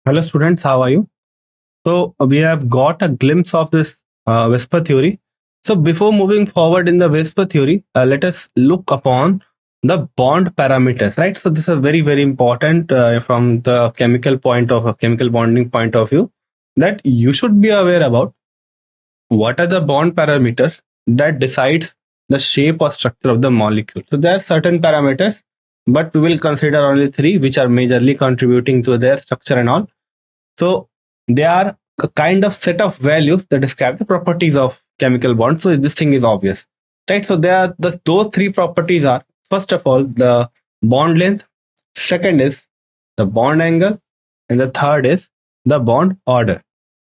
Hello students, how are you? So we have got a glimpse of this whisper theory. So before moving forward in the whisper theory, let us look upon the bond parameters, right? So this is very important from the chemical bonding point of view, that you should be aware about what are the bond parameters that decides the shape or structure of the molecule. So there are certain parameters, but we will consider only three which are majorly contributing to their structure and all. So they are a kind of set of values that describe the properties of chemical bonds. So this thing is obvious, right? So there are those three properties are, first of all, the bond length, second is the bond angle, and the third is the bond order.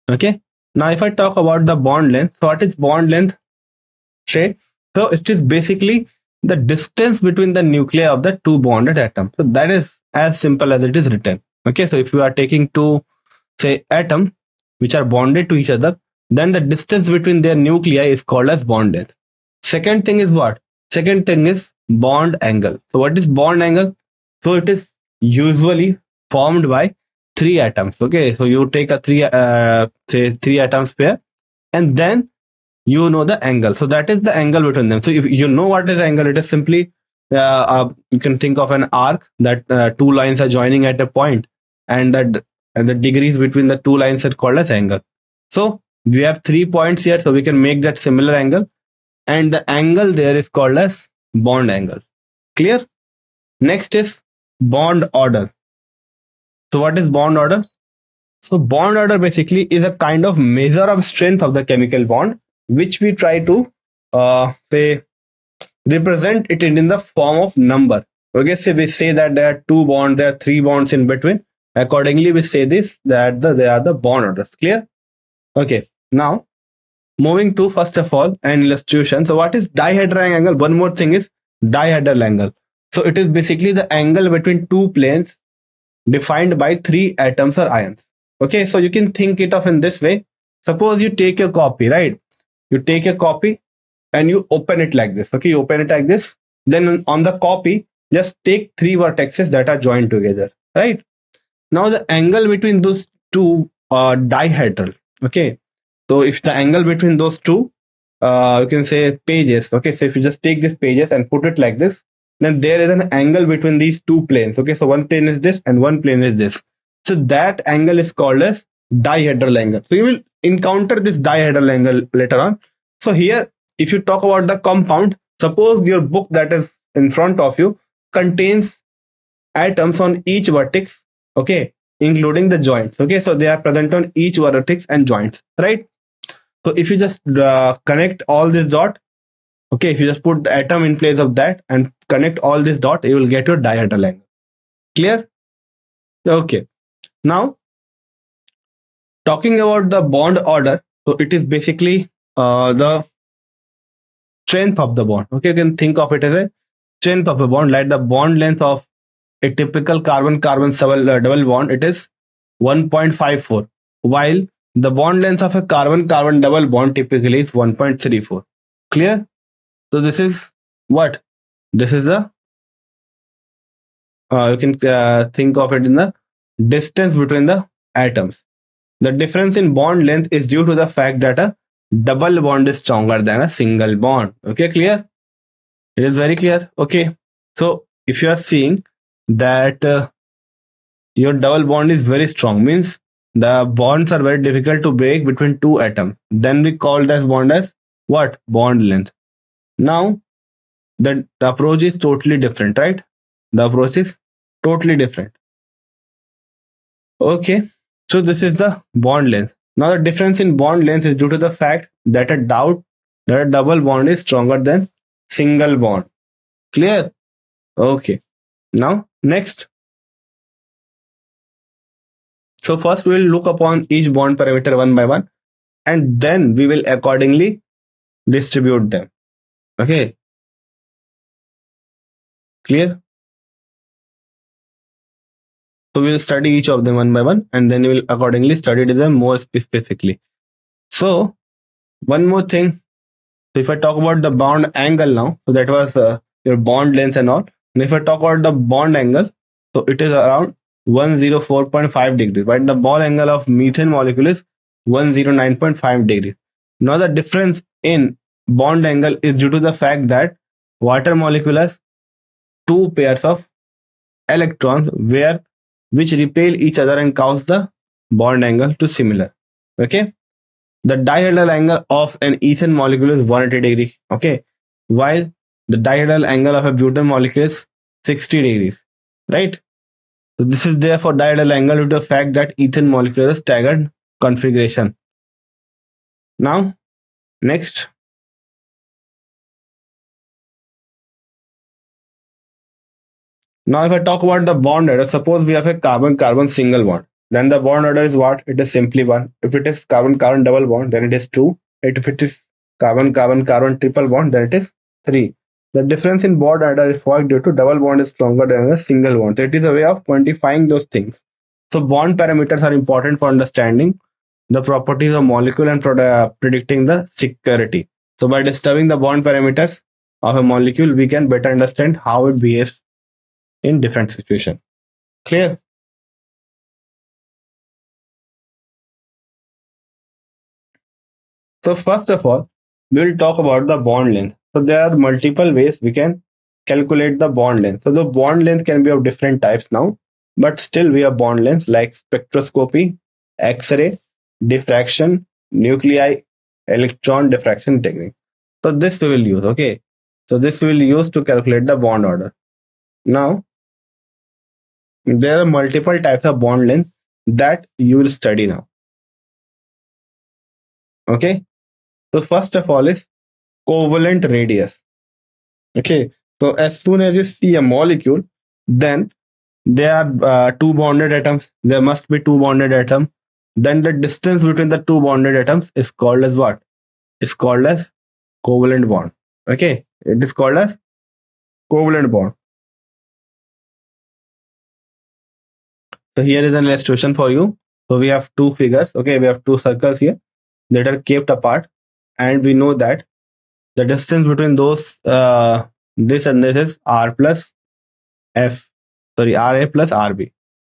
Okay. Now, if I talk about the bond length, so what is bond length? Say, so it is basically the distance between the nuclei of the two bonded atoms. So that is as simple as it is written. Okay. So if you are taking two, say, atom which are bonded to each other, then the distance between their nuclei is called as bond length. Second thing is what? Second thing is bond angle. So what is bond angle? So it is usually formed by three atoms. Okay, so you take a three atoms pair, and then you know the angle. So that is the angle between them. So if you know what is angle, it is simply you can think of an arc that two lines are joining at a point, and the degrees between the two lines are called as angle. So we have 3 points here, so we can make that similar angle, and the angle there is called as bond angle. Clear? Next is bond order. So what is bond order? So bond order basically is a kind of measure of strength of the chemical bond, which we try to say represent it in the form of number. Okay, so we say that there are two bonds, there are three bonds in between. Accordingly, we say this that they are the bond orders. Clear? Okay. Now moving to first of all an illustration. So what is dihedral angle? One more thing is dihedral angle. So it is basically the angle between two planes defined by three atoms or ions. Okay, so you can think it of in this way. Suppose you take your copy, right? You take a copy and you open it like this. Okay, you open it like this. Then on the copy, just take three vertices that are joined together, right? Now the angle between those two are dihedral. Okay, so if the angle between those two, you can say pages. Okay, so if you just take these pages and put it like this, then there is an angle between these two planes. Okay, so one plane is this and one plane is this. So that angle is called as dihedral angle. So you will encounter this dihedral angle later on. So here, if you talk about the compound, suppose your book that is in front of you contains atoms on each vertex, okay, including the joints. Okay, so they are present on each vertex and joints, right? So if you just connect all this dot, okay, if you just put the atom in place of that and connect all this dot, you will get your dihedral angle. Clear? Okay. Now talking about the bond order, so it is basically the strength of the bond. Okay, you can think of it as a strength of a bond, like the bond length of a typical carbon-carbon double bond, it is 1.54, while the bond length of a carbon-carbon double bond typically is 1.34. Clear? So this is what? This is the you can think of it in the distance between the atoms. The difference in bond length is due to the fact that a double bond is stronger than a single bond. Okay, clear? It is very clear. Okay, so if you are seeing that your double bond is very strong, means the bonds are very difficult to break between two atoms, then we call this bond as what? Bond length. Now the approach is totally different, right? The approach is totally different. Okay, so this is the bond length. Now the difference in bond length is due to the fact that a double bond is stronger than single bond. Clear? Okay. Now next. So first we will look upon each bond parameter one by one, and then we will accordingly distribute them. Okay. Clear? So we will study each of them one by one, and then we will accordingly study them more specifically. So one more thing. So if I talk about the bond angle now, so that was your bond length and all. And if I talk about the bond angle, so it is around 104.5 degrees, but the ball angle of methane molecule is 109.5 degrees. Now the difference in bond angle is due to the fact that water molecule has two pairs of electrons which repel each other and cause the bond angle to similar. Okay, the dihedral angle of an ethane molecule is 180 degrees. Okay, while the dihedral angle of a butane molecule is 60 degrees. Right. So this is there for dihedral angle due to the fact that ethane molecule has a staggered configuration. Now, next. Now, if I talk about the bond order, suppose we have a carbon-carbon single bond. Then the bond order is what? It is simply one. If it is carbon-carbon double bond, then it is two. If it is carbon-carbon-carbon triple bond, then it is three. The difference in bond order is what due to double bond is stronger than a single bond. So it is a way of quantifying those things. So bond parameters are important for understanding the properties of molecule and predicting the security. So by disturbing the bond parameters of a molecule, we can better understand how it behaves in different situations. Clear? So first of all, we will talk about the bond length. So there are multiple ways we can calculate the bond length. So the bond length can be of different types now, but still we have bond lengths like spectroscopy, X-ray, diffraction, nuclei, electron diffraction technique. So this we will use. Okay. So this we will use to calculate the bond order. Now, there are multiple types of bond length that you will study now. Okay. So first of all is covalent radius. Okay. So as soon as you see a molecule, then there are two bonded atoms. There must be two bonded atoms. Then the distance between the two bonded atoms is called as what? It's called as covalent bond. Okay. It is called as covalent bond. So here is an illustration for you. So we have two figures. Okay. We have two circles here that are kept apart. And we know that the distance between those, this and this is R plus F. Sorry, RA plus RB.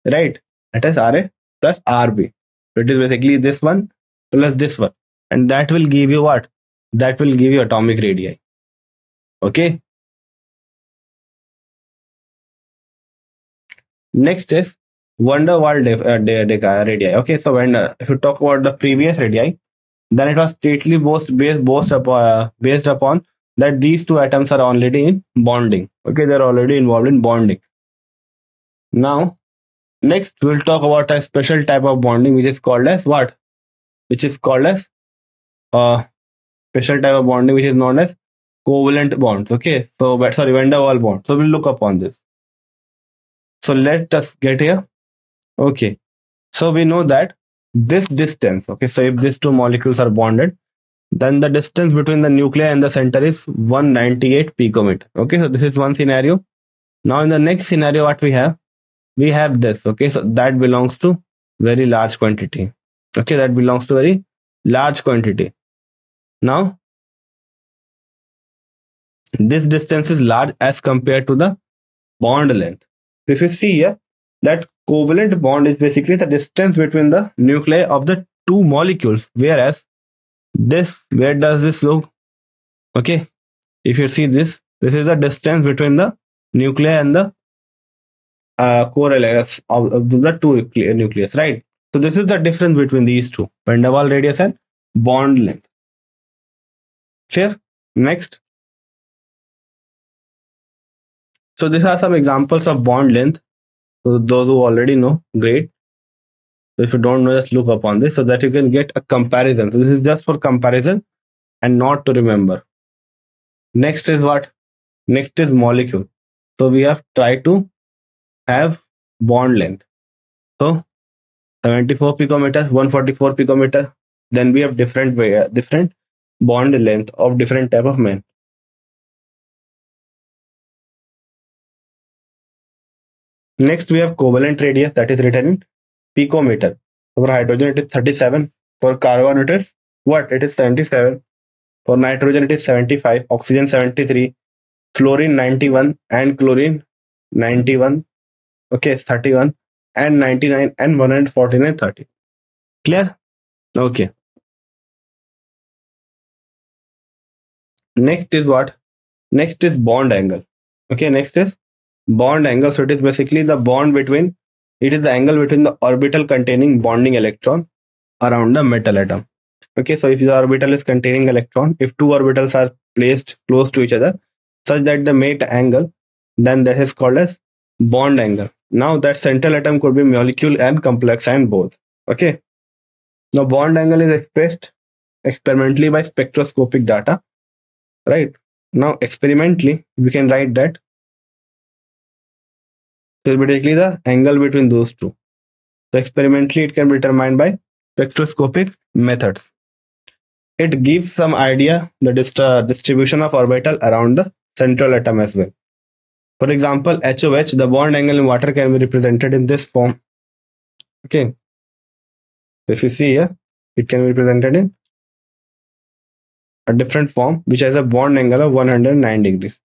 Right? That is RA plus RB. So it is basically this one plus this one. And that will give you what? That will give you atomic radii. Okay. Next is van der Waals radii. Okay. So when if you talk about the previous radii, then it was strictly based upon that these two atoms are already in bonding. Okay, they're already involved in bonding. Now, next we'll talk about a special type of bonding which is called as what? Which is called as special type of bonding which is known as covalent bonds. Okay, so sorry, van der Waals bond. So we'll look upon this. So let us get here. Okay, so we know that this distance. Okay, so if these two molecules are bonded, then the distance between the nuclei and the center is 198 picometer. Okay, so this is one scenario. Now in the next scenario, what we have this. Okay, so that belongs to very large quantity. Okay, that belongs to very large quantity. Now this distance is large as compared to the bond length. If you see here, that covalent bond is basically the distance between the nuclei of the two molecules, whereas this, where does this look? Okay, if you see this is the distance between the nuclei and the core elements of the two nucleus, right? So this is the difference between these two, van der Waals radius and bond length. Clear? Next. So these are some examples of bond length. So those who already know, great. So if you don't know, just look upon this so that you can get a comparison. So this is just for comparison and not to remember. Next is what? Next is molecule. So we have tried to have bond length. So 74 picometer, 144 picometer. Then we have different bond length of different type of men. Next we have covalent radius, that is written in picometer. For hydrogen it is 37. For carbon it is what? It is 77. For nitrogen it is 75. Oxygen 73. Fluorine 91 and chlorine 91. Okay, 31. and 99 and 149, 30. Clear? Okay. Next is what? Next is bond angle. Okay, next is bond angle. So it is basically the bond between, it is the angle between the orbital containing bonding electron around the metal atom. Okay, so if the orbital is containing electron, if two orbitals are placed close to each other such that they make the angle, then this is called as bond angle. Now that central atom could be molecule and complex ion both. Okay, now bond angle is expressed experimentally by spectroscopic data, right? Now experimentally we can write that theoretically the angle between those two. So experimentally it can be determined by spectroscopic methods. It gives some idea the distribution of orbital around the central atom as well. For example, HOH, the bond angle in water can be represented in this form. Okay. So if you see here, it can be represented in a different form which has a bond angle of 109 degrees.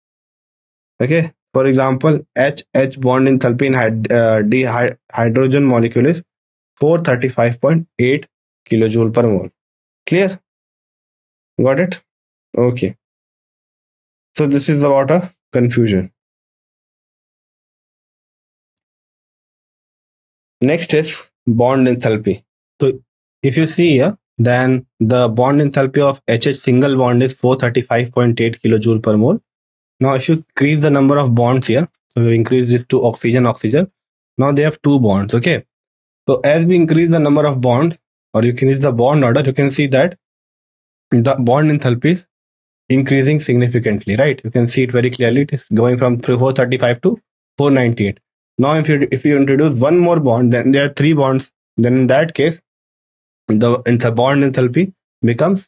Okay. For example, H bond enthalpy in hydrogen molecule is 435.8 kilojoule per mole. Clear? Got it? Okay. So this is about a confusion. Next is bond enthalpy. So if you see here, then the bond enthalpy of HH single bond is 435.8 kilojoule per mole. Now if you increase the number of bonds here, so we increase it to oxygen. Now they have two bonds. Okay. So as we increase the number of bond, or you increase the bond order, you can see that the bond enthalpy is increasing significantly, right? You can see it very clearly. It is going from 435 to 498. Now if you introduce one more bond, then there are three bonds. Then in that case, the bond enthalpy becomes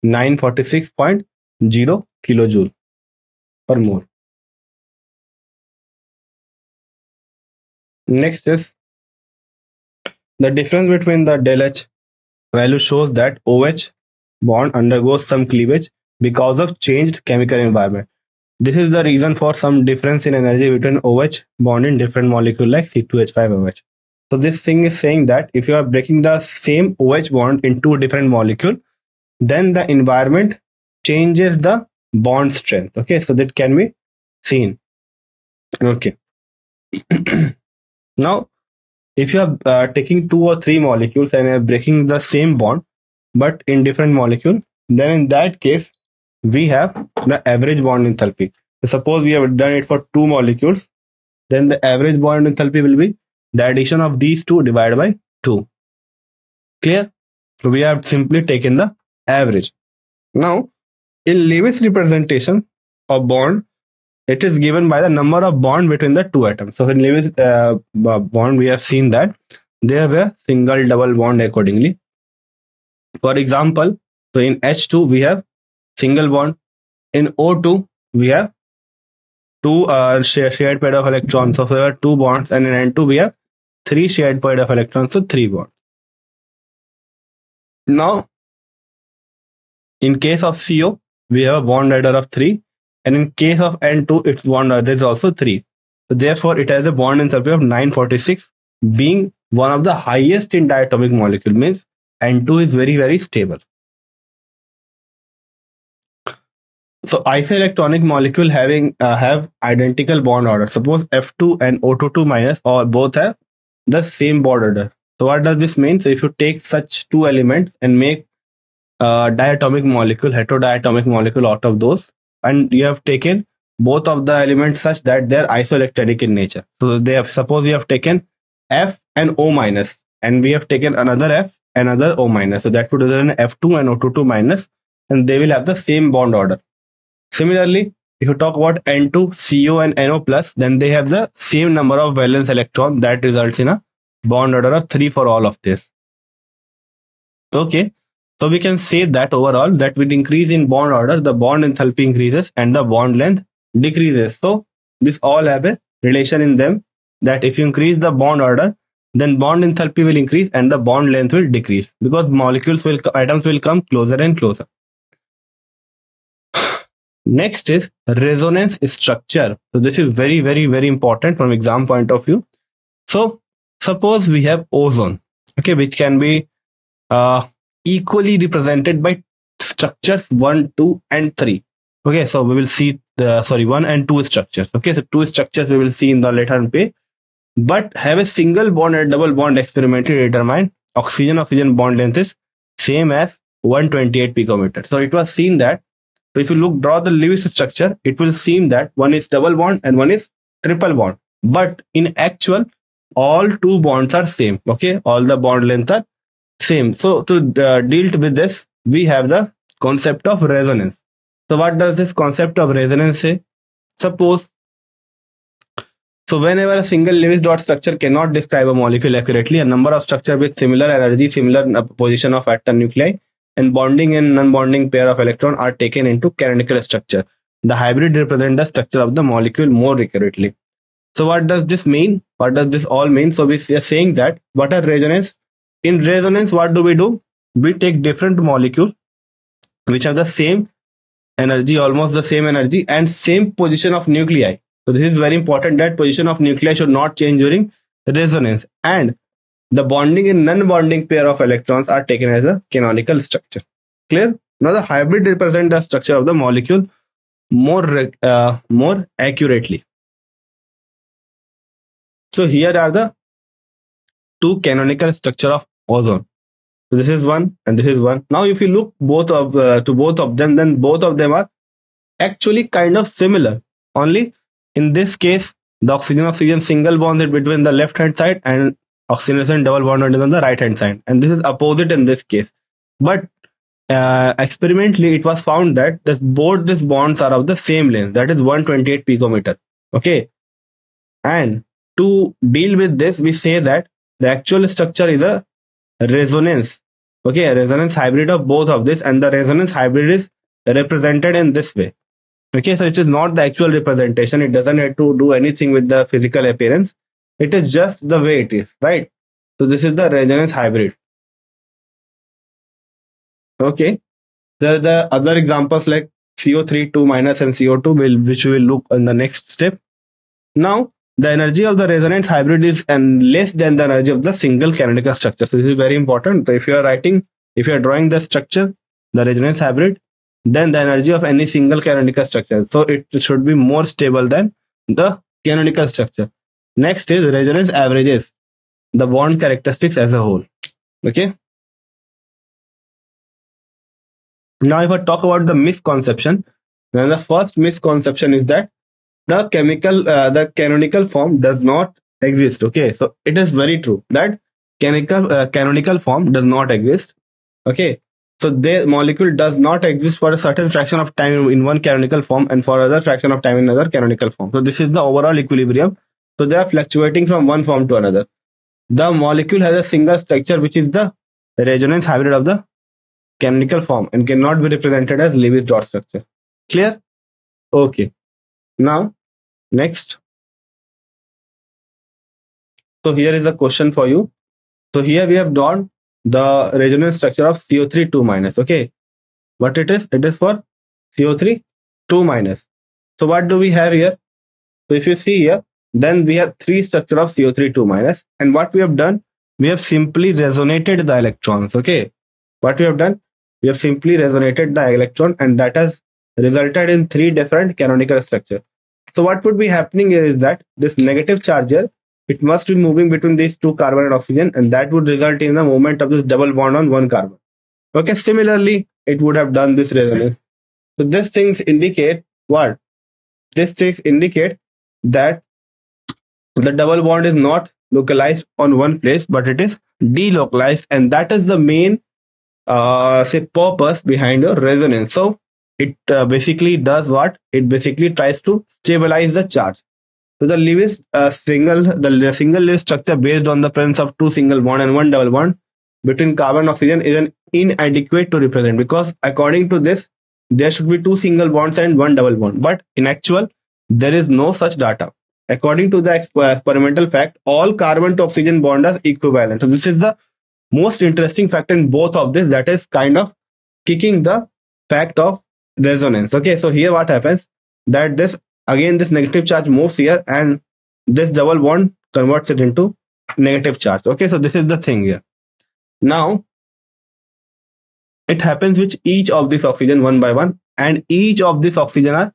946.0 kilojoule per mole. Next is the difference between the del H value shows that OH bond undergoes some cleavage because of changed chemical environment. This is the reason for some difference in energy between OH bond in different molecule like C2H5OH. So this thing is saying that if you are breaking the same OH bond in two different molecule, then the environment changes the bond strength. Okay, so that can be seen. Okay. Now, if you are taking two or three molecules and are breaking the same bond, but in different molecule, then in that case, we have the average bond enthalpy. So suppose we have done it for two molecules, then the average bond enthalpy will be the addition of these two divided by 2. Clear? So we have simply taken the average. Now, in Lewis representation of bond, it is given by the number of bond between the two atoms. So in Lewis bond, we have seen that they have a single double bond accordingly. For example, so in H2 we have single bond. In O2 we have two shared pair of electrons. So there are two bonds, and in N2 we have three shared pair of electrons, so three bonds. Now, in case of CO, we have a bond order of 3, and in case of N2, its bond order is also 3. So therefore, it has a bond enthalpy of 946, being one of the highest in diatomic molecule. Means N2 is very, very stable. So isoelectronic molecule have identical bond order. Suppose F2 and O22 minus or both have the same bond order. So what does this mean? So if you take such two elements and make diatomic molecule, heterodiatomic molecule out of those, and you have taken both of the elements such that they are isoelectronic in nature. So they have, suppose you have taken F and O minus, and we have taken another F, another O minus. So that would result in F2 and O22 minus, and they will have the same bond order. Similarly, if you talk about N2, CO and NO plus, then they have the same number of valence electron. That results in a bond order of 3 for all of this. Okay, so we can say that overall that with increase in bond order, the bond enthalpy increases and the bond length decreases. So this all have a relation in them, that if you increase the bond order, then bond enthalpy will increase and the bond length will decrease, because atoms will come closer and closer. Next is resonance structure. So this is very, very, very important from exam point of view. So suppose we have ozone, okay, which can be equally represented by structures 1, 2, and 3. Okay, so we will see the 1 and 2 structures. Okay, so 2 structures we will see in the later on page, but have a single bond and double bond experimentally determined oxygen bond length is same as 128 picometer. So it was seen that, so if you draw the Lewis structure, it will seem that one is double bond and one is triple bond, but in actual all 2 bonds are same. Okay, all the bond length are same. So to deal with this, we have the concept of resonance. So what does this concept of resonance say? Suppose, so whenever a single Lewis dot structure cannot describe a molecule accurately, a number of structure with similar energy, similar position of atom nuclei, and bonding and non-bonding pair of electron are taken into canonical structure. The hybrid represent the structure of the molecule more accurately. So what does this mean? What does this all mean? So we are saying that what are resonance? In resonance, what do? We take different molecules which have the same energy, almost the same energy, and same position of nuclei. So this is very important, that position of nuclei should not change during resonance, and the bonding and non-bonding pair of electrons are taken as a canonical structure. Clear? Now the hybrid represent the structure of the molecule more accurately. So here are the 2 canonical structure of ozone. So this is one and this is one. Now if you look to both of them, then both of them are actually kind of similar. Only in this case, the oxygen single bond is between the left hand side and oxygen double bond is on the right hand side, and this is opposite in this case. But experimentally, it was found that both these bonds are of the same length, that is 128 picometer. Okay, and to deal with this, we say that the actual structure is a resonance. Okay, a resonance hybrid of both of this, and the resonance hybrid is represented in this way. Okay, so it is not the actual representation. It doesn't have to do anything with the physical appearance. It is just the way it is, right? So this is the resonance hybrid. Okay, there are the other examples like CO3 2- and CO2, which we will look in the next step. Now, the energy of the resonance hybrid is less than the energy of the single canonical structure. So this is very important. So if you are drawing the structure, the resonance hybrid, then the energy of any single canonical structure, so it should be more stable than the canonical structure. Next is resonance averages the bond characteristics as a whole. Okay. Now, if I talk about the misconception, then the first misconception is that the canonical form does not exist. Okay, so it is very true that canonical form does not exist. Okay, so the molecule does not exist for a certain fraction of time in one canonical form and for other fraction of time in another canonical form. So this is the overall equilibrium. So they are fluctuating from one form to another. The molecule has a single structure, which is the resonance hybrid of the canonical form and cannot be represented as Lewis dot structure. Clear? Okay. Now, next. So here is a question for you. So here we have drawn the resonance structure of CO3 2-. Okay, what it is? It is for CO3 2-. So what do we have here? So if you see here, then we have 3 structure of CO3 2-, and what we have done, we have simply resonated the electrons. Okay, what we have done, we have simply resonated the electron, and that has resulted in 3 different canonical structure. So what would be happening here is that this negative charge here, it must be moving between these 2 carbon and oxygen, and that would result in a movement of this double bond on 1 carbon. Okay, similarly, it would have done this resonance. So these things indicate what? These things indicate that the double bond is not localized on one place, but it is delocalized, and that is the main purpose behind your resonance. So it basically does what? It basically tries to stabilize the charge. So the Lewis single Lewis structure based on the presence of 2 single bond and 1 double bond between carbon and oxygen is an inadequate to represent, because according to this, there should be 2 single bonds and 1 double bond, but in actual there is no such data. According to the experimental fact, all carbon to oxygen bond are equivalent. So this is the most interesting fact in both of this, that is kind of kicking the fact of resonance. Okay, so here what happens, that this negative charge moves here, and this double bond converts it into negative charge. Okay, so this is the thing here. Now it happens with each of these oxygen one by one, and each of these oxygen are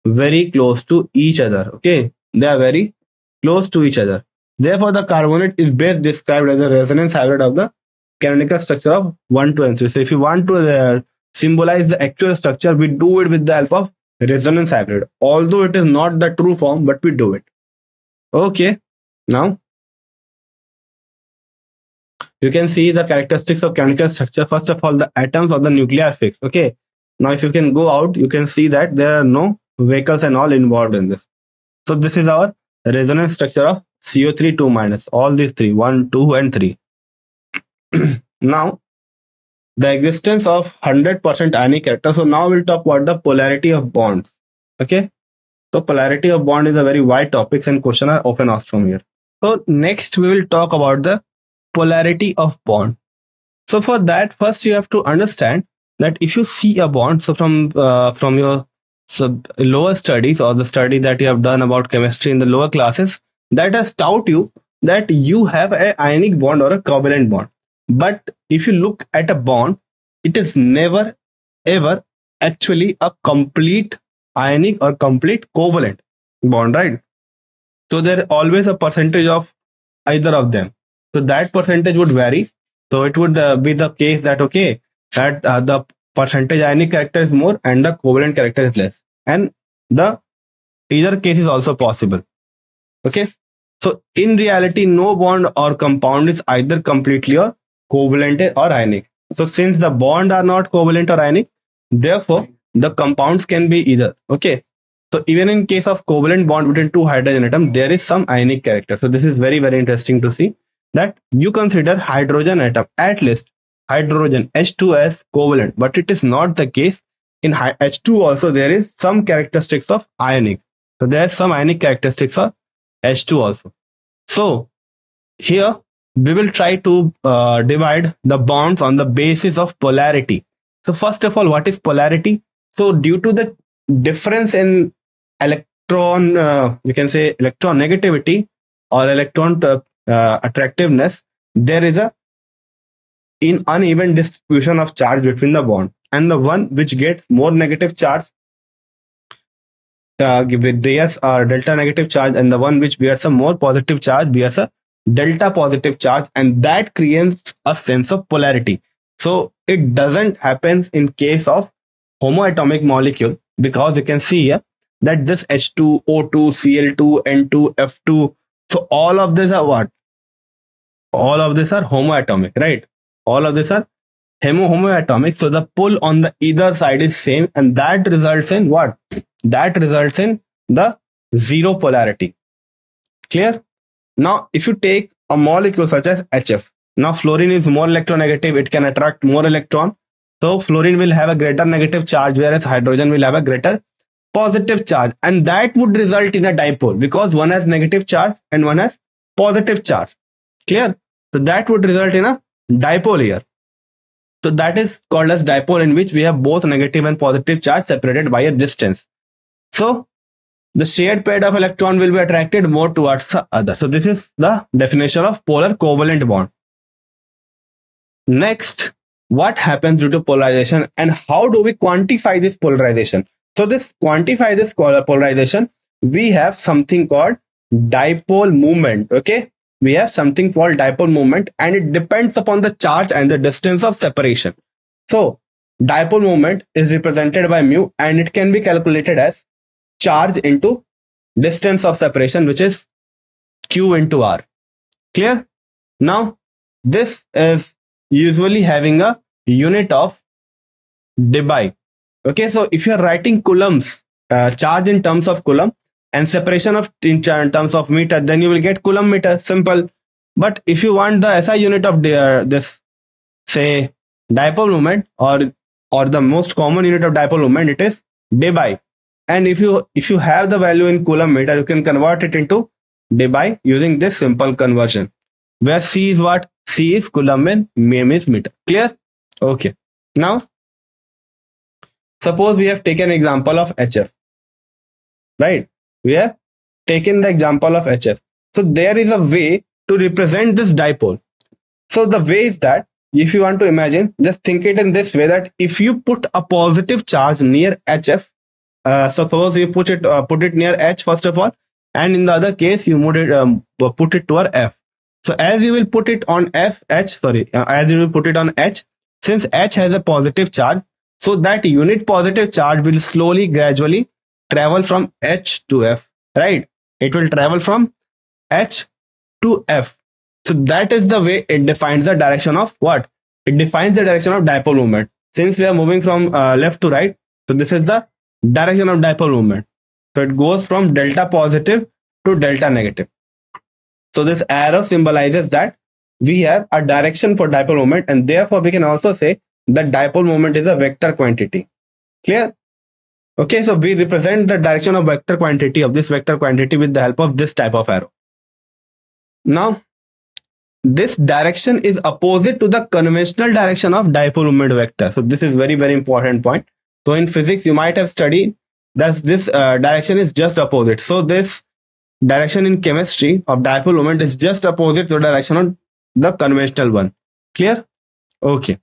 very close to each other. Okay, they are very close to each other. Therefore, the carbonate is best described as a resonance hybrid of the canonical structure of 1, 2, and 3. So, if you want to symbolize the actual structure, we do it with the help of resonance hybrid. Although it is not the true form, but we do it. Okay, now you can see the characteristics of chemical structure. First of all, the atoms of the nuclei are fixed. Okay, now if you can go out, you can see that there are no vehicles and all involved in this. So this is our resonance structure of CO3 2 minus, all these three, 1, 2, and 3. Now the existence of 100% ionic character. So now we'll talk about the polarity of bonds. Okay, so polarity of bond is a very wide topic and questions are often asked from here. So next we will talk about the polarity of bond. So for that, first you have to understand that if you see a bond, so from your lower studies or the study that you have done about chemistry in the lower classes, that has taught you that you have an ionic bond or a covalent bond. But if you look at a bond, it is never ever actually a complete ionic or complete covalent bond, right? So there is always a percentage of either of them. So that percentage would vary. So it would be the case that okay, that the percentage ionic character is more and the covalent character is less, and the either case is also possible. Okay, so in reality, no bond or compound is either completely or covalent or ionic. So since the bond are not covalent or ionic, therefore the compounds can be either. Okay, so even in case of covalent bond between two hydrogen atoms, there is some ionic character. So this is very, very interesting to see that you consider hydrogen atom, at least hydrogen H2 as covalent, but it is not the case. In H2 also there is some characteristics of ionic. So there is some ionic characteristics of H2 also. So here we will try to divide the bonds on the basis of polarity. So first of all, what is polarity? So due to the difference in electron, you can say electron negativity or electron attractiveness, there is a uneven distribution of charge between the bond, and the one which gets more negative charge bears a delta negative charge, and the one which bears a more positive charge bears a delta positive charge, and that creates a sense of polarity. So it doesn't happen in case of homoatomic molecule, because you can see here that this H2, O2, Cl2, N2, F2, so all of these are what? All of these are homoatomic, right? All of these are homoatomic. So the pull on the either side is same, and that results in what? That results in the zero polarity. Clear? Now, if you take a molecule such as HF, now fluorine is more electronegative, it can attract more electron. So fluorine will have a greater negative charge, whereas hydrogen will have a greater positive charge, and that would result in a dipole because one has negative charge and one has positive charge. Clear? So that would result in a dipole here. So that is called as dipole, in which we have both negative and positive charge separated by a distance. So the shared pair of electron will be attracted more towards the other. So this is the definition of polar covalent bond. Next, what happens due to polarization and how do we quantify this polarization? So this quantify this polarization, we have something called dipole moment. Okay, we have something called dipole moment, and it depends upon the charge and the distance of separation. So dipole moment is represented by mu, and it can be calculated as charge into distance of separation, which is Q into R. Clear? Now this is usually having a unit of debye. Okay, so if you are writing coulombs, charge in terms of coulomb and separation of in terms of meter, then you will get coulomb meter. Simple. But if you want the SI unit of this, say, dipole moment, or the most common unit of dipole moment, it is debye. And if you have the value in coulomb meter, you can convert it into debye using this simple conversion, where C is what? C is coulomb and m is meter. Clear? Okay. Now, suppose we have taken example of HF, right? We have taken the example of HF. So there is a way to represent this dipole. So the way is that if you want to imagine, just think it in this way, that if you put a positive charge near HF, suppose you put it near H first of all, and in the other case you put it toward F. So as you will put it on as you will put it on H, since H has a positive charge, so that unit positive charge will slowly, gradually travel from H to F, right? It will travel from H to F. So that is the way it defines the direction of what? It defines the direction of dipole moment. Since we are moving from left to right, so this is the direction of dipole moment. So it goes from delta positive to delta negative. So this arrow symbolizes that we have a direction for dipole moment, and therefore we can also say that dipole moment is a vector quantity. Clear? Okay, so we represent the direction of vector quantity of this vector quantity with the help of this type of arrow. Now, this direction is opposite to the conventional direction of dipole moment vector. So this is very, very important point. So in physics, you might have studied that this direction is just opposite. So this direction in chemistry of dipole moment is just opposite to the direction of the conventional one. Clear? Okay.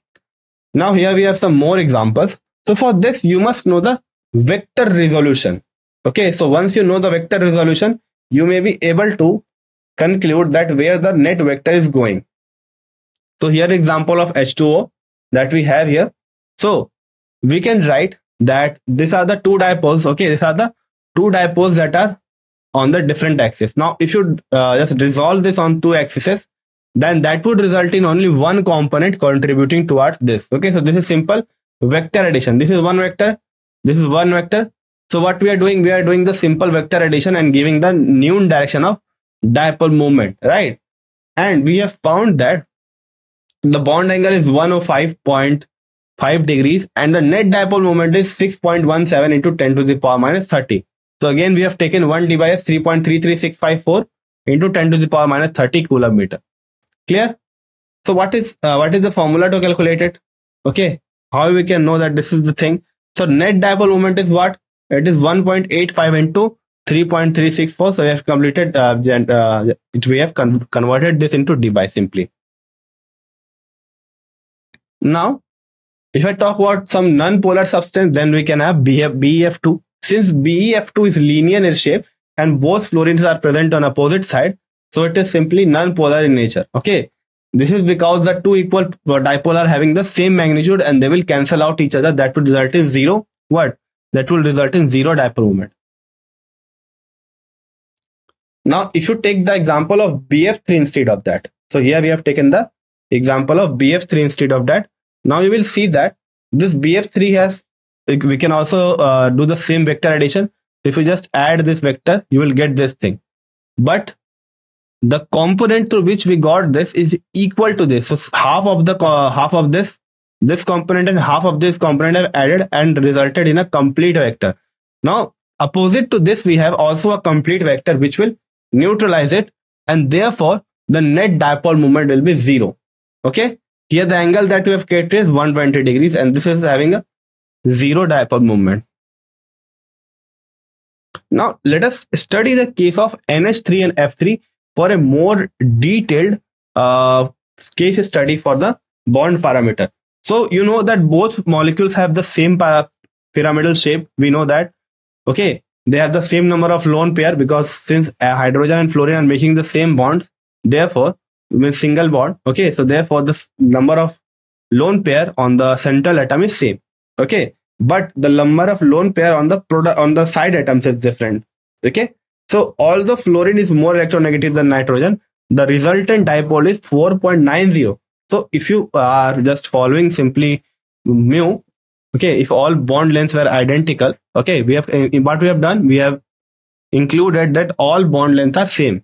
Now here we have some more examples. So for this, you must know the vector resolution. Okay. So once you know the vector resolution, you may be able to conclude that where the net vector is going. So here example of H2O that we have here. So we can write that these are the two dipoles. Okay, these are the two dipoles that are on the different axis. Now if you just resolve this on two axes, then that would result in only one component contributing towards this. Okay, so this is simple vector addition. This is one vector, this is one vector. So what we are doing the simple vector addition and giving the new direction of dipole moment, right? And we have found that the bond angle is 105.5 degrees and the net dipole moment is 6.17 into 10 to the power minus 30. So again, we have taken 1 divided by 3.33654 into 10 to the power minus 30 coulomb meter. Clear? So what is the formula to calculate it? Okay, how we can know that this is the thing? So net dipole moment is what? It is 1.85 into 3.364. So we have completed we have converted this into dB simply. Now if I talk about some non-polar substance, then we can have BeF2. Since BeF2 is linear in shape and both fluorines are present on opposite side, so it is simply non-polar in nature. Okay, this is because the two equal dipole are having the same magnitude and they will cancel out each other. That would result in zero. What? That will result in zero dipole moment. Now if you take the example of BF3 instead of that, so here we have taken the example of BF3 instead of that. Now you will see that this BF3 has, we can also do the same vector addition. If you just add this vector, you will get this thing. But the component to which we got this is equal to this. So half of this component and half of this component have added and resulted in a complete vector. Now opposite to this, we have also a complete vector which will neutralize it, and therefore the net dipole moment will be zero. Okay, here the angle that we have created is 120 degrees and this is having a zero dipole moment. Now let us study the case of NH3 and F3 for a more detailed case study for the bond parameter. So you know that both molecules have the same pyramidal shape. We know that. Okay, they have the same number of lone pair because since hydrogen and fluorine are making the same bonds, therefore with single bond. Okay, so therefore this number of lone pair on the central atom is same. Okay, but the number of lone pair on the side atoms is different. Okay, so although fluorine is more electronegative than nitrogen, the resultant dipole is 4.90. So if you are just following simply mu, okay, if all bond lengths were identical, okay, what we have done, we have included that all bond lengths are same.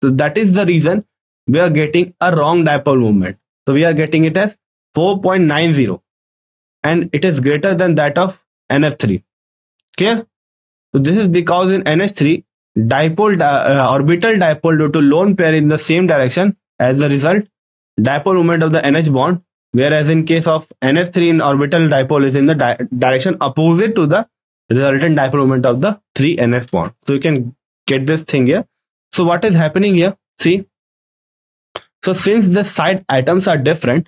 So that is the reason we are getting a wrong dipole moment. So we are getting it as 4.90 and it is greater than that of NF3. Clear? So this is because in NH3 orbital dipole due to lone pair in the same direction. As a result, dipole moment of the NH bond, whereas in case of NF3 in orbital dipole is in the direction opposite to the resultant dipole moment of the 3NF bond. So you can get this thing here. So what is happening here? See, So since the side atoms are different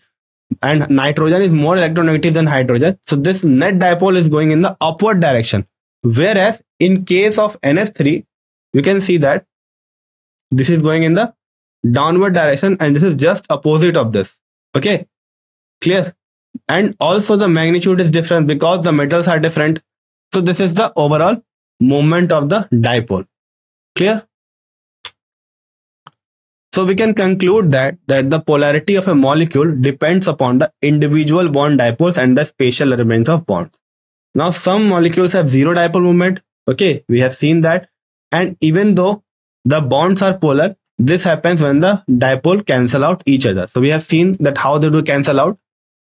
and nitrogen is more electronegative than hydrogen, so this net dipole is going in the upward direction. Whereas in case of NF3, you can see that this is going in the downward direction and this is just opposite of this. Okay, clear? And also the magnitude is different because the metals are different. So this is the overall movement of the dipole. Clear? So we can conclude that the polarity of a molecule depends upon the individual bond dipoles and the spatial arrangement of bonds. Now some molecules have zero dipole moment. Okay, we have seen that. And even though the bonds are polar, this happens when the dipole cancel out each other. So we have seen that how they do cancel out.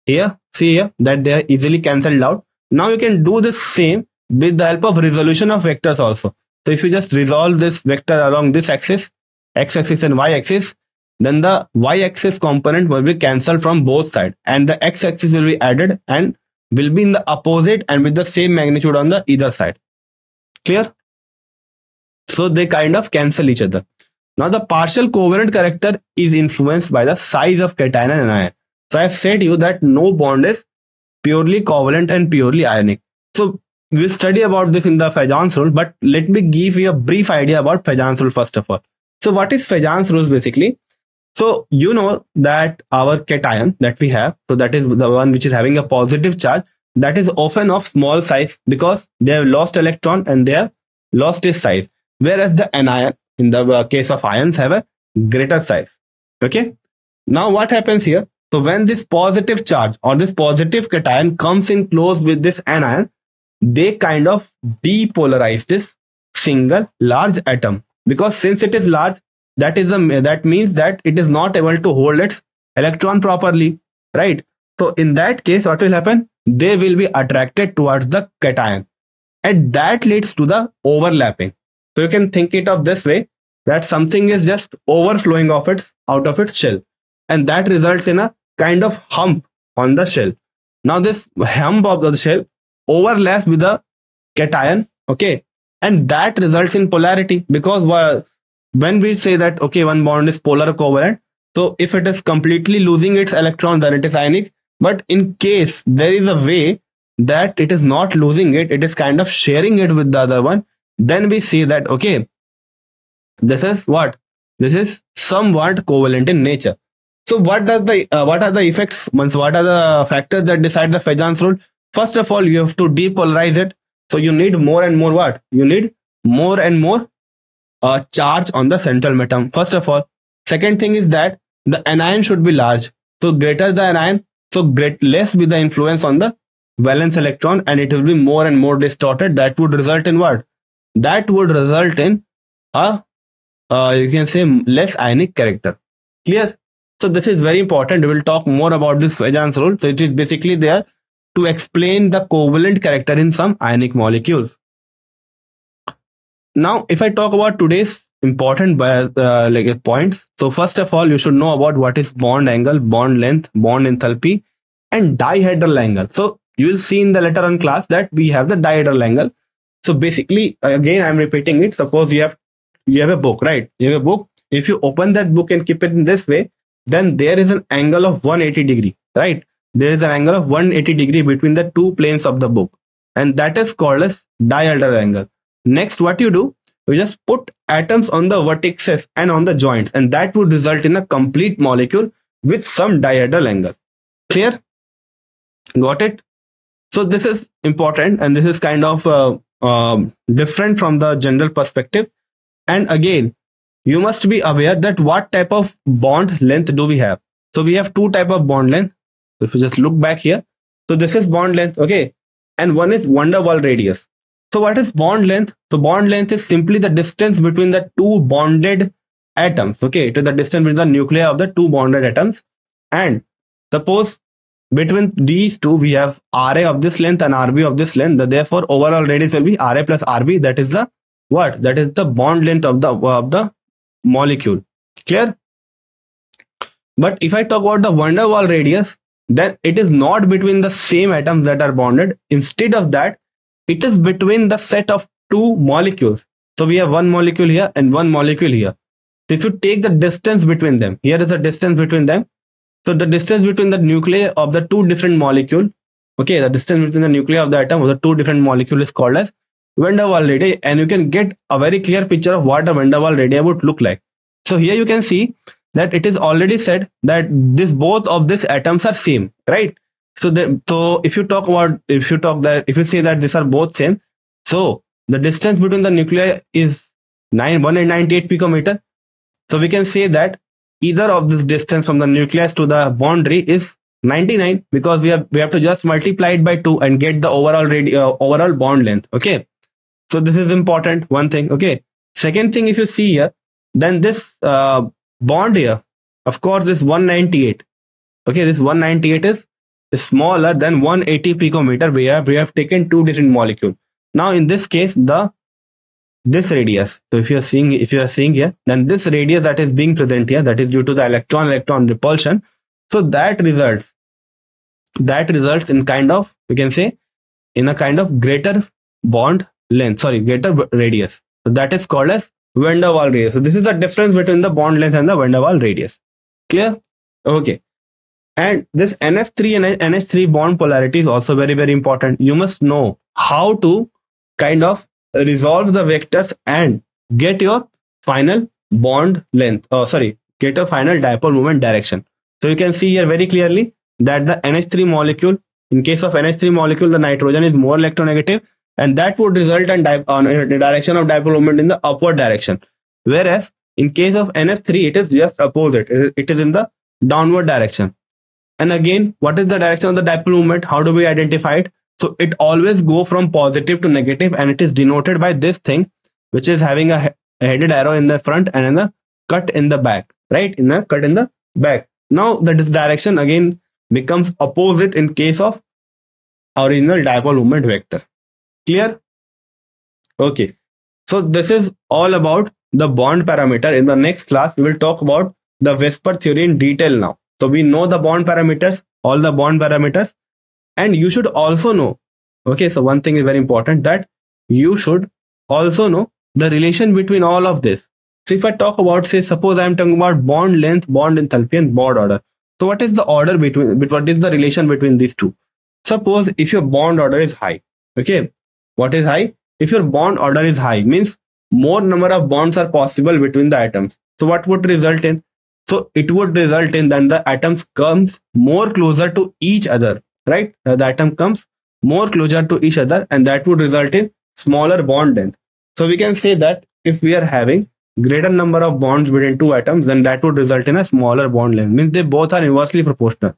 Here, see here that they are easily cancelled out. Now you can do the same with the help of resolution of vectors also. So if you just resolve this vector along this axis, x-axis and y-axis, then the y-axis component will be cancelled from both sides and the x-axis will be added and will be in the opposite and with the same magnitude on the either side. Clear? So they kind of cancel each other. Now the partial covalent character is influenced by the size of cation and anion. So I have said you that no bond is purely covalent and purely ionic. So we'll study about this in the Fajan's rule, but let me give you a brief idea about Fajan's rule first of all. So what is Fajan's rule basically? So you know that our cation that we have, so that is the one which is having a positive charge, that is often of small size because they have lost electron and they have lost its size. Whereas the anion, in the case of ions, have a greater size. Okay. Now what happens here? So when this positive charge or this positive cation comes in close with this anion, they kind of depolarize this single large atom, because since it is large, that means that it is not able to hold its electron properly, right? So in that case, what will happen? They will be attracted towards the cation, and that leads to the overlapping. So you can think it of this way, that something is just overflowing out of its shell, and that results in a kind of hump on the shell. Now this hump of the shell overlaps with the cation, okay, and that results in polarity, because when we say that okay, one bond is polar covalent, so if it is completely losing its electron, then it is ionic. But in case there is a way that it is not losing it, it is kind of sharing it with the other one, then we say that okay, this is what? This is somewhat covalent in nature. So what are the effects? What are the factors that decide the Fajan's rule? First of all, you have to depolarize it. So you need more and more what? You need more and more charge on the central atom. First of all. Second thing is that the anion should be large. So greater the anion, so less be the influence on the valence electron, and it will be more and more distorted. That would result in what? That would result in a you can say less ionic character. Clear? So this is very important. We will talk more about this Fajan's rule. So it is basically there to explain the covalent character in some ionic molecules. Now, if I talk about today's important points, so first of all, you should know about what is bond angle, bond length, bond enthalpy, and dihedral angle. So you will see in the later on class that we have the dihedral angle. So basically, again, I'm repeating it. Suppose you have a book, right? You have a book. If you open that book and keep it in this way, then there is an angle of 180 degree, right? There is an angle of 180 degree between the two planes of the book, and that is called as dihedral angle. Next, what you do, you just put atoms on the vertices and on the joints, and that would result in a complete molecule with some dihedral angle. Clear? Got it? So this is important, and this is kind of different from the general perspective. And again, you must be aware that what type of bond length do we have. So we have two type of bond length. So if you just look back here, so this is bond length, okay, and one is van der Waals radius. So what is bond length? So bond length is simply the distance between the two bonded atoms. Okay, it is the distance between the nuclei of the two bonded atoms. And suppose between these two we have Ra of this length and Rb of this length. Therefore, overall radius will be Ra plus Rb. That is the what? That is the bond length of the molecule. Clear? But if I talk about the van der Waals radius, then it is not between the same atoms that are bonded. Instead of that, it is between the set of two molecules. So we have one molecule here and one molecule here. So if you take the distance between them, here is the distance between them. So the distance between the nuclei of the two different molecule, okay, the distance between the nuclei of the atom of the two different molecule is called as van der Waals radii, and you can get a very clear picture of what a van der Waals radii would look like. So here you can see that it is already said that this both of these atoms are same, right? So if you say that these are both same, so the distance between the nuclei is 198 picometer. So we can say that either of this distance from the nucleus to the boundary is 99, because we have to just multiply it by 2 and get the overall bond length. Okay, so this is important, one thing. Okay, second thing, if you see here, then this bond here, of course, this 198. Okay, this 198 is smaller than 180 picometer. We have taken two different molecules. Now in this case, this radius, so if you are seeing here, then this radius that is being present here, that is due to the electron repulsion. So that results in kind of, we can say, in a kind of greater bond length, greater radius. So that is called as van der Waals radius. So this is the difference between the bond length and the van der Waals radius. Clear? Okay. And this NF3 and NH3 bond polarity is also very, very important. You must know how to kind of resolve the vectors and get your final bond length, get a final dipole moment direction. So you can see here very clearly that the NH3 molecule, in case of NH3 molecule, the nitrogen is more electronegative, and that would result in a direction of dipole moment in the upward direction. Whereas in case of NF3, it is just opposite. It is in the downward direction. And again, what is the direction of the dipole moment? How do we identify it? So it always go from positive to negative, and it is denoted by this thing, which is having a headed arrow in the front and in the cut in the back, right? In the cut in the back. Now that this direction again becomes opposite in case of original dipole moment vector. Clear? Okay. So this is all about the bond parameter. In the next class, we will talk about the whisper theory in detail now. So we know the bond parameters, all the bond parameters, and you should also know, okay, so one thing is very important, that you should also know the relation between all of this. So if I talk about, say, suppose I am talking about bond length, bond enthalpy, and bond order. So what is the order what is the relation between these two? Suppose if your bond order is high, okay, what is high? If your bond order is high, means more number of bonds are possible between the atoms. So what would result in? So it would result in that the atoms comes more closer to each other, right? The atom comes more closer to each other, and that would result in smaller bond length. So we can say that if we are having greater number of bonds between two atoms, then that would result in a smaller bond length, means they both are inversely proportional.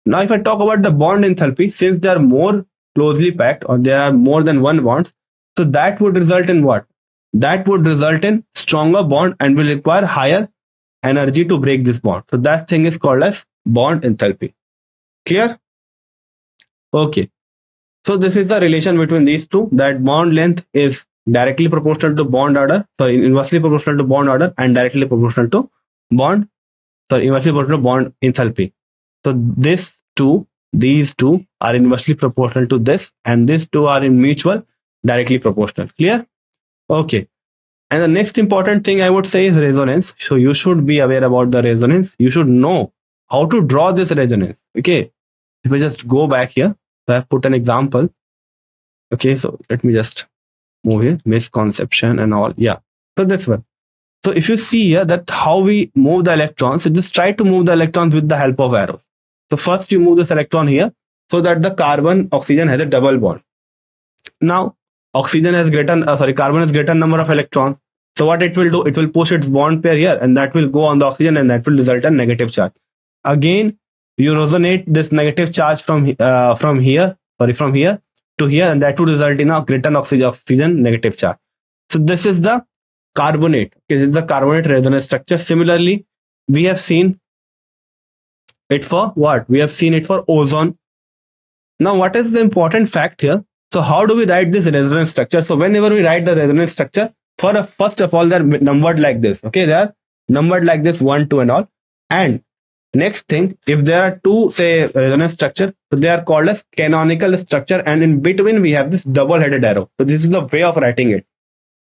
Now if I talk about the bond enthalpy, since they are more closely packed, or there are more than one bonds, so that would result in what? That would result in stronger bond and will require higher energy to break this bond. So that thing is called as bond enthalpy. Clear? Okay. So this is the relation between these two, that bond length is directly proportional to bond order, inversely proportional to bond order, and directly proportional to inversely proportional to bond enthalpy. So these two are inversely proportional to this, and these two are in mutual directly proportional. Clear? Okay. And the next important thing I would say is resonance. So you should be aware about the resonance. You should know how to draw this resonance. Okay. If we just go back here, so I have put an example. Okay. So let me just move here. Misconception and all. Yeah. So this one. So if you see here that how we move the electrons, so just try to move the electrons with the help of arrows. So first you move this electron here so that the carbon oxygen has a double bond. Now carbon has greater number of electrons. So what it will do, it will push its bond pair here, and that will go on the oxygen, and that will result in negative charge. Again, you resonate this negative charge from here to here, and that will result in a greater oxygen negative charge. So this is the carbonate. This is the carbonate resonance structure. Similarly, we have seen it for what? We have seen it for ozone. Now, what is the important fact here? So how do we write this resonance structure? So whenever we write the resonance structure, first of all, they're numbered like this. Okay, they are numbered like this, 1, 2, and all. And next thing, if there are two, say, resonance structure, so they are called as canonical structure, and in between we have this double-headed arrow. So this is the way of writing it.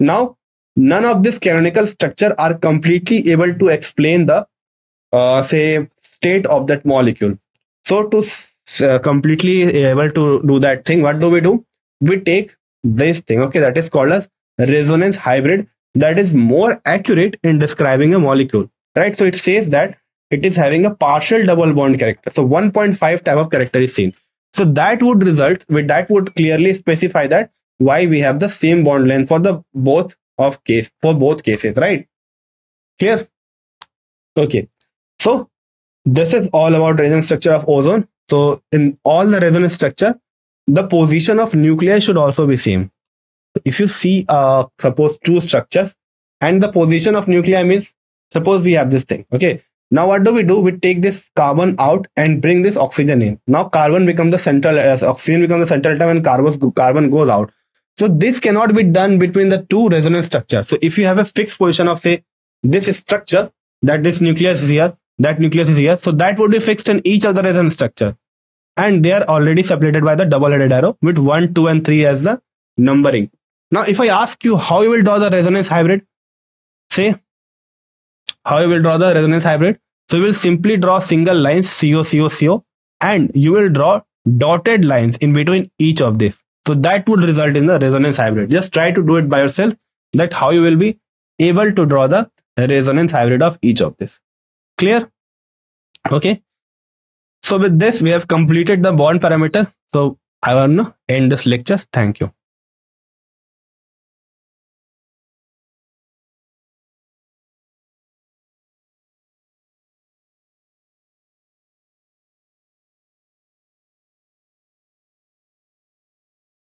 Now, none of this canonical structure are completely able to explain the say state of that molecule. So to completely able to do that thing, what do? We take this thing, okay, that is called as resonance hybrid, that is more accurate in describing a molecule, right? So it says that it is having a partial double bond character. So 1.5 type of character is seen. So that would result with that would clearly specify that why we have the same bond length for the both of case for both cases, right? Clear? Okay. So this is all about resonance structure of ozone. So in all the resonance structure, the position of nuclei should also be same. If you see suppose two structures and the position of nuclei means, suppose we have this thing, okay, now what do? We take this carbon out and bring this oxygen in. Now carbon becomes the central oxygen becomes the central atom and carbon goes out. So this cannot be done between the two resonance structures. So if you have a fixed position of say this structure, that this nucleus is here, that nucleus is here, so that would be fixed in each of the resonance structure, and they are already separated by the double-headed arrow with 1, 2 and 3 as the numbering. Now if I ask you how you will draw the resonance hybrid, say how you will draw the resonance hybrid, so you will simply draw single lines CO CO CO and you will draw dotted lines in between each of this. So that would result in the resonance hybrid. Just try to do it by yourself, that how you will be able to draw the resonance hybrid of each of this. Clear? Okay. So with this we have completed the bond parameter. So I want to end this lecture. Thank you.